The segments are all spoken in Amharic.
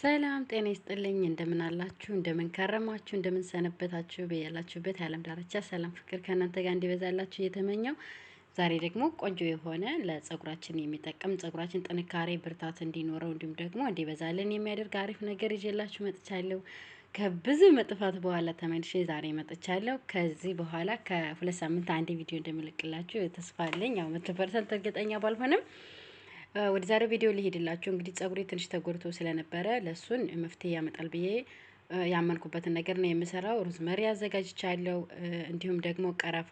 ሰላም ጤና ይስጥልኝ። እንደምን አላችሁ? እንደምን ከረማችሁ? እንደምን ሰነበታችሁ? በያላችሁበት የዓለም ዳርቻ ሰላም ፍቅር ከእናንተ ጋር እንዲበዛላችሁ እየተመኘው ዛሬ ደግሞ ቆንጆ የሆነ ለጸጉራችን የሚጠቅም ጸጉራችን ጥንካሬ ብርታት እንዲኖረው እንዲሁም ደግሞ እንዲበዛልን የሚያደርግ አሪፍ ነገር ይዤላችሁ መጥቻለሁ። ከብዙ መጥፋት በኋላ ተመልሼ ዛሬ መጥቻለሁ። ከዚህ በኋላ ከሁለት ሳምንት አንድ ቪዲዮ እንደምልክላችሁ ተስፋ አለኝ። ያው 100% እርግጠኛ ባልሆንም ወደ ዛሬው ቪዲዮ ሊሄድላችሁ እንግዲህ ጸጉሬ ትንሽ ተጎድቶ ስለነበረ ለሱን መፍትሄ ያመጣል ብዬ ያመንኩበትን ነገር ነው የምሰራው። ሮዝመሪ አዘጋጅቻለሁ፣ እንዲሁም ደግሞ ቀረፋ፣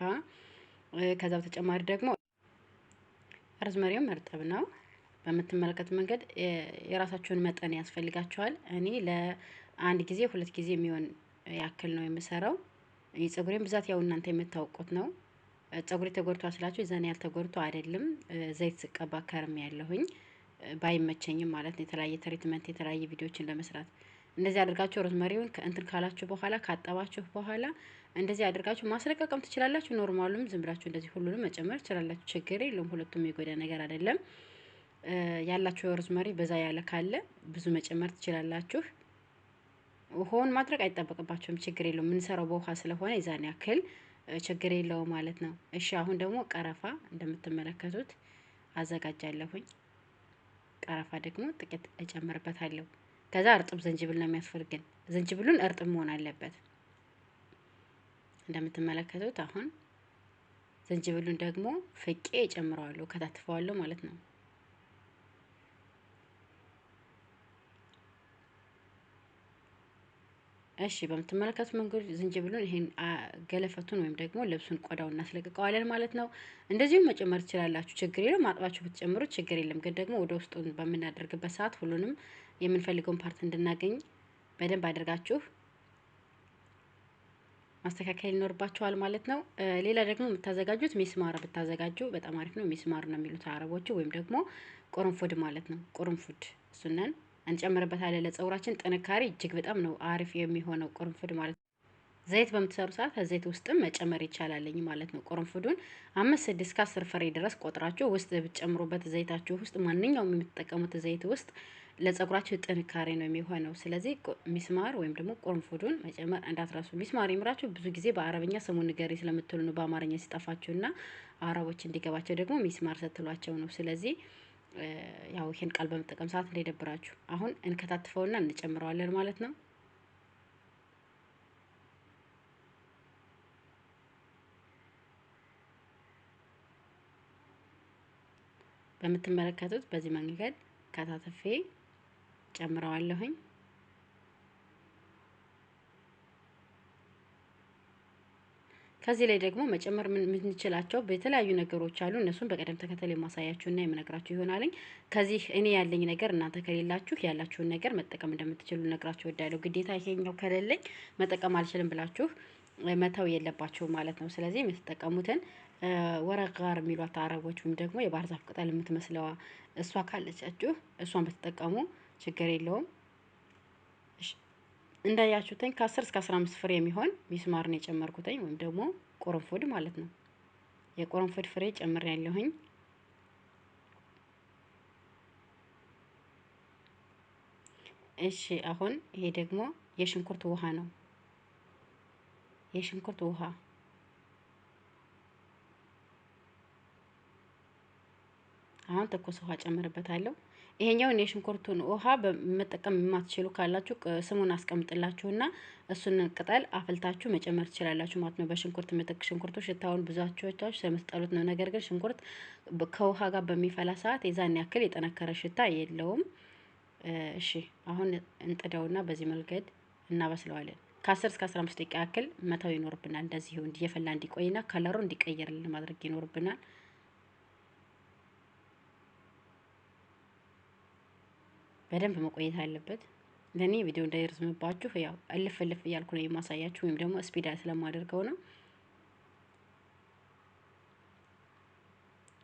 ከዛ በተጨማሪ ደግሞ ሮዝመሪውም እርጥብ ነው። በምትመለከቱ መንገድ የራሳችሁን መጠን ያስፈልጋችኋል። እኔ ለአንድ ጊዜ ሁለት ጊዜ የሚሆን ያክል ነው የምሰራው። የጸጉሬን ብዛት ያው እናንተ የምታውቁት ነው። ጸጉሬ ተጎድቷል ስላችሁ የዛኔ ያልተጎድቶ አይደለም። ዘይት ስቀባ ከርም ያለሁኝ ባይመቸኝም ማለት ነው። የተለያየ ትሪትመንት የተለያየ ቪዲዮዎችን ለመስራት እንደዚህ አድርጋችሁ ሮዝመሪውን ከእንትን ካላችሁ በኋላ ካጠባችሁ በኋላ እንደዚህ አድርጋችሁ ማስለቀቅም ትችላላችሁ። ኖርማሉም ዝም ብላችሁ እንደዚህ ሁሉንም መጨመር ትችላላችሁ። ችግር የለውም። ሁለቱም የጎዳ ነገር አይደለም። ያላችሁ ሮዝመሪ በዛ ያለ ካለ ብዙ መጨመር ትችላላችሁ። ውሃውን ማድረግ አይጠበቅባችሁም። ችግር የለውም። የምንሰራው በውሃ ስለሆነ የዛን ያክል ችግር የለውም ማለት ነው። እሺ አሁን ደግሞ ቀረፋ እንደምትመለከቱት አዘጋጃለሁኝ። ቀረፋ ደግሞ ጥቂት እጨምርበታለሁ። ከዛ እርጥብ ዝንጅብል ነው የሚያስፈልገን። ዝንጅብሉን እርጥብ መሆን አለበት። እንደምትመለከቱት አሁን ዝንጅብሉን ደግሞ ፍቄ እጨምረዋለሁ፣ ከታትፈዋለሁ ማለት ነው። እሺ በምትመለከቱት መንገድ ዝንጅብሉን ይሄን ገለፈቱን ወይም ደግሞ ልብሱን ቆዳውን እናስለቅቀዋለን ማለት ነው። እንደዚሁም መጨመር ትችላላችሁ፣ ችግር የለም። አጥባችሁ ብትጨምሩት ችግር የለም። ግን ደግሞ ወደ ውስጡን በምናደርግበት ሰዓት ሁሉንም የምንፈልገውን ፓርት እንድናገኝ በደንብ አድርጋችሁ ማስተካከል ይኖርባችኋል ማለት ነው። ሌላ ደግሞ የምታዘጋጁት ሚስማር ብታዘጋጁ በጣም አሪፍ ነው። ሚስማር ነው የሚሉት አረቦቹ፣ ወይም ደግሞ ቁርንፉድ ማለት ነው። ቁርንፉድ እሱነን እንጨምርበታለን። ለጸጉራችን ጥንካሬ እጅግ በጣም ነው አሪፍ የሚሆነው ቁርንፉድ ማለት ነው። ዘይት በምትሰሩ ሰዓት ከዘይት ውስጥም መጨመር ይቻላልኝ ማለት ነው። ቁርንፉዱን 5፣ 6 ከ10 ፍሬ ድረስ ቆጥራችሁ ውስጥ ብትጨምሩበት ዘይታችሁ ውስጥ ማንኛውም የምትጠቀሙት ዘይት ውስጥ ለጸጉራችሁ ጥንካሬ ነው የሚሆነው። ስለዚህ ሚስማር ወይም ደግሞ ቁርንፉዱን መጨመር እንዳትረሱ። ሚስማር ይምራችሁ ብዙ ጊዜ በአረብኛ ስሙን ንገሪ ስለምትሉ ነው። በአማርኛ ሲጠፋችሁና አረቦች እንዲገባቸው ደግሞ ሚስማር ስትሏቸው ነው። ስለዚህ ያው ይሄን ቃል በመጠቀም ሰዓት እንዳይደብራችሁ። አሁን እንከታትፈውና እንጨምረዋለን ማለት ነው። በምትመለከቱት በዚህ መንገድ ከታተፌ ጨምረዋለሁኝ። ከዚህ ላይ ደግሞ መጨመር የምንችላቸው በተለያዩ ነገሮች አሉ። እነሱን በቀደም ተከተል የማሳያችሁና የምነግራችሁ ይሆናልኝ። ከዚህ እኔ ያለኝ ነገር እናንተ ከሌላችሁ ያላችሁን ነገር መጠቀም እንደምትችሉ ነግራችሁ እወዳለሁ። ግዴታ ይሄኛው ከሌለኝ መጠቀም አልችልም ብላችሁ መተው የለባችሁ ማለት ነው። ስለዚህ የምትጠቀሙትን ወረቅ ጋር የሚሏት አረቦች ወይም ደግሞ የባህር ዛፍ ቅጠል የምትመስለዋ እሷ ካለቻችሁ እሷን ብትጠቀሙ ችግር የለውም። እንዳያችሁትኝ ከ10 እስከ 15 ፍሬ የሚሆን ሚስማር ነው የጨመርኩትኝ፣ ወይም ደግሞ ቁርንፉድ ማለት ነው። የቁርንፉድ ፍሬ ጨምሬያለሁኝ። እሺ አሁን ይሄ ደግሞ የሽንኩርት ውሃ ነው። የሽንኩርት ውሃ አሁን ትኩስ ውሃ ጨምርበታለሁ። ይሄኛውን የሽንኩርቱን ውሃ በመጠቀም የማትችሉ ካላችሁ ስሙን አስቀምጥላችሁና እሱን ቅጠል አፍልታችሁ መጨመር ትችላላችሁ ማለት ነው። በሽንኩርት ምትክ ሽንኩርቱ ሽታውን ብዙዎቻችሁ ስለምትጠሉት ነው። ነገር ግን ሽንኩርት ከውሃ ጋር በሚፈላ ሰዓት የዛን ያክል የጠነከረ ሽታ የለውም። እሺ አሁን እንጥደውና በዚህ መንገድ እናበስለዋለን። ከ10 እስከ 15 ደቂቃ ያክል መተው ይኖርብናል። እንደዚህ እየፈላ እንዲቆይና ከለሩ እንዲቀየርልን ማድረግ ይኖርብናል። በደንብ መቆየት አለበት። ለኔ ቪዲዮ እንዳይረዝምባችሁ ያው እልፍ እልፍ እያልኩ ነው የማሳያችሁ፣ ወይም ደግሞ ስፒድ ስለማደርገው ነው።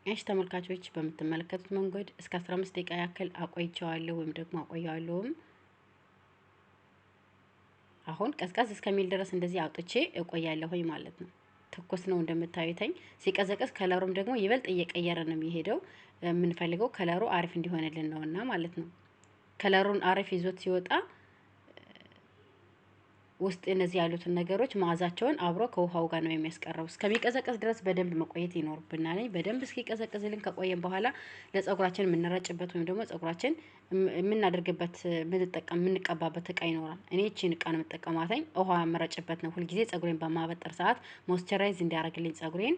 እሺ ተመልካቾች በምትመለከቱት መንገድ እስከ 15 ደቂቃ ያክል አቆይቼዋለሁ፣ ወይም ደግሞ አቆየዋለሁም። አሁን ቀዝቀዝ እስከሚል ድረስ እንደዚህ አውጥቼ እቆያለሁኝ ማለት ነው። ትኩስ ነው እንደምታዩተኝ። ሲቀዘቀዝ ከለሩም ደግሞ ይበልጥ እየቀየረ ነው የሚሄደው። የምንፈልገው ከለሩ አሪፍ እንዲሆንልን ነውና ማለት ነው። ከለሩን አሪፍ ይዞት ሲወጣ ውስጥ እነዚህ ያሉትን ነገሮች መዓዛቸውን አብሮ ከውሃው ጋር ነው የሚያስቀረው። እስከሚቀዘቅዝ ድረስ በደንብ መቆየት ይኖርብናል። በደንብ እስኪቀዘቅዝልን ከቆየን በኋላ ለጸጉራችን የምንረጭበት ወይም ደግሞ ጸጉራችን የምናደርግበት የምንቀባበት እቃ ይኖራል። እኔ እቺን እቃ ነው የምጠቀማተኝ። ውሃ የምረጭበት ነው። ሁልጊዜ ጸጉሬን በማበጠር ሰዓት ሞይስቸራይዝ እንዲያደርግልኝ ጸጉሬን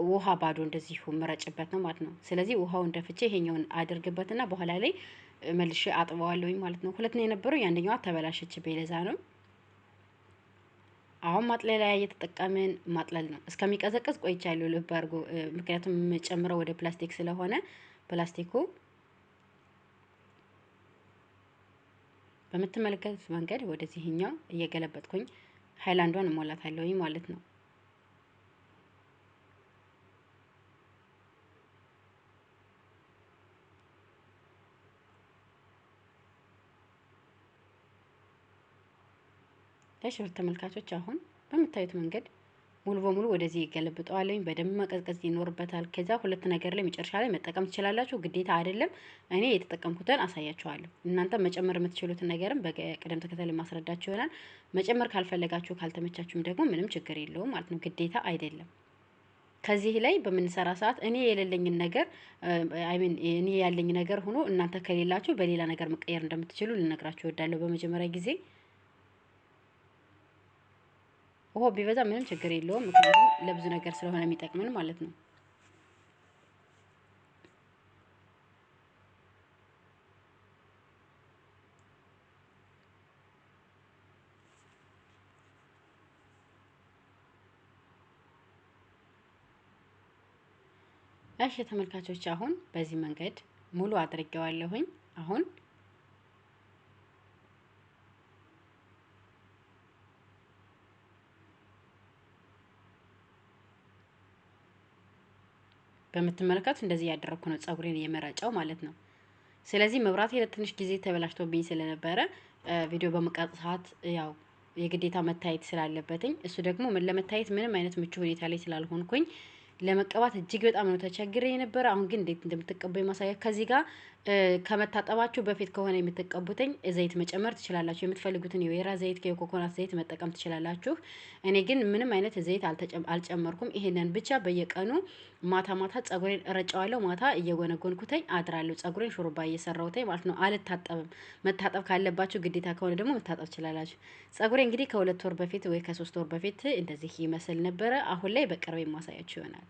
ውሃ ባዶ እንደዚሁ የምረጭበት ነው ማለት ነው። ስለዚህ ውሃው እንደፍቼ ይሄኛውን አድርግበትና በኋላ ላይ መልሼ አጥበዋለሁኝ ማለት ነው። ሁለት ነው የነበረው፣ ያንደኛዋ ተበላሸችብኝ። ለዛ ነው አሁን ማጥለያ እየተጠቀምን ማጥለል ነው። እስከሚቀዘቅዝ ቆይቻለሁ፣ ልብ አድርጎ። ምክንያቱም የምጨምረው ወደ ፕላስቲክ ስለሆነ ፕላስቲኩ በምትመለከቱት መንገድ ወደዚህኛው እየገለበጥኩኝ ሃይላንዷን እሞላታለሁኝ ማለት ነው። ለሽብር ተመልካቾች አሁን በምታዩት መንገድ ሙሉ በሙሉ ወደዚህ ይገለብጠዋለኝ። በደንብ መቀዝቀዝ ይኖርበታል። ከዛ ሁለት ነገር ላይ መጨረሻ ላይ መጠቀም ትችላላችሁ፣ ግዴታ አይደለም። እኔ የተጠቀምኩትን አሳያችኋለሁ። እናንተ መጨመር የምትችሉትን ነገርም በቅደም ተከተል ማስረዳችሁ ይሆናል። መጨመር ካልፈለጋችሁ ካልተመቻችሁም ደግሞ ምንም ችግር የለውም ማለት ነው። ግዴታ አይደለም። ከዚህ ላይ በምንሰራ ሰዓት እኔ የሌለኝን ነገር እኔ ያለኝ ነገር ሆኖ እናንተ ከሌላችሁ በሌላ ነገር መቀየር እንደምትችሉ ልነግራችሁ እወዳለሁ። በመጀመሪያ ጊዜ ውሃ ቢበዛ ምንም ችግር የለውም፣ ምክንያቱም ለብዙ ነገር ስለሆነ የሚጠቅመን ማለት ነው። እሺ ተመልካቾች፣ አሁን በዚህ መንገድ ሙሉ አድርጌዋለሁኝ። አሁን በምትመለከቱት እንደዚህ ያደረኩ ነው ጸጉሬን የመረጫው ማለት ነው። ስለዚህ መብራት ትንሽ ጊዜ ተበላሽቶብኝ ስለነበረ ቪዲዮ በመቀረጽ ሰዓት ያው የግዴታ መታየት ስላለበትኝ እሱ ደግሞ ለመታየት ምንም አይነት ምቹ ሁኔታ ላይ ስላልሆንኩኝ ለመቀባት እጅግ በጣም ነው ተቸግሬ የነበረ። አሁን ግን እንዴት እንደምትቀበዩ ማሳያ። ከዚህ ጋር ከመታጠባችሁ በፊት ከሆነ የምትቀቡትኝ ዘይት መጨመር ትችላላችሁ። የምትፈልጉትን የወይራ ዘይት፣ የኮኮናት ዘይት መጠቀም ትችላላችሁ። እኔ ግን ምንም አይነት ዘይት አልጨመርኩም። ይሄንን ብቻ በየቀኑ ማታ ማታ ጸጉሬን እረጫዋለሁ። ማታ እየጎነጎንኩተኝ አድራለሁ። ጸጉሬን ሹሩባ እየሰራሁተኝ ማለት ነው። አልታጠብም። መታጠብ ካለባችሁ ግዴታ ከሆነ ደግሞ መታጠብ ትችላላችሁ። ጸጉሬ እንግዲህ ከ2 ወር በፊት ወይ ከ3 ወር በፊት እንደዚህ ይመስል ነበረ። አሁን ላይ በቅርብ የማሳያችሁ ይሆናል።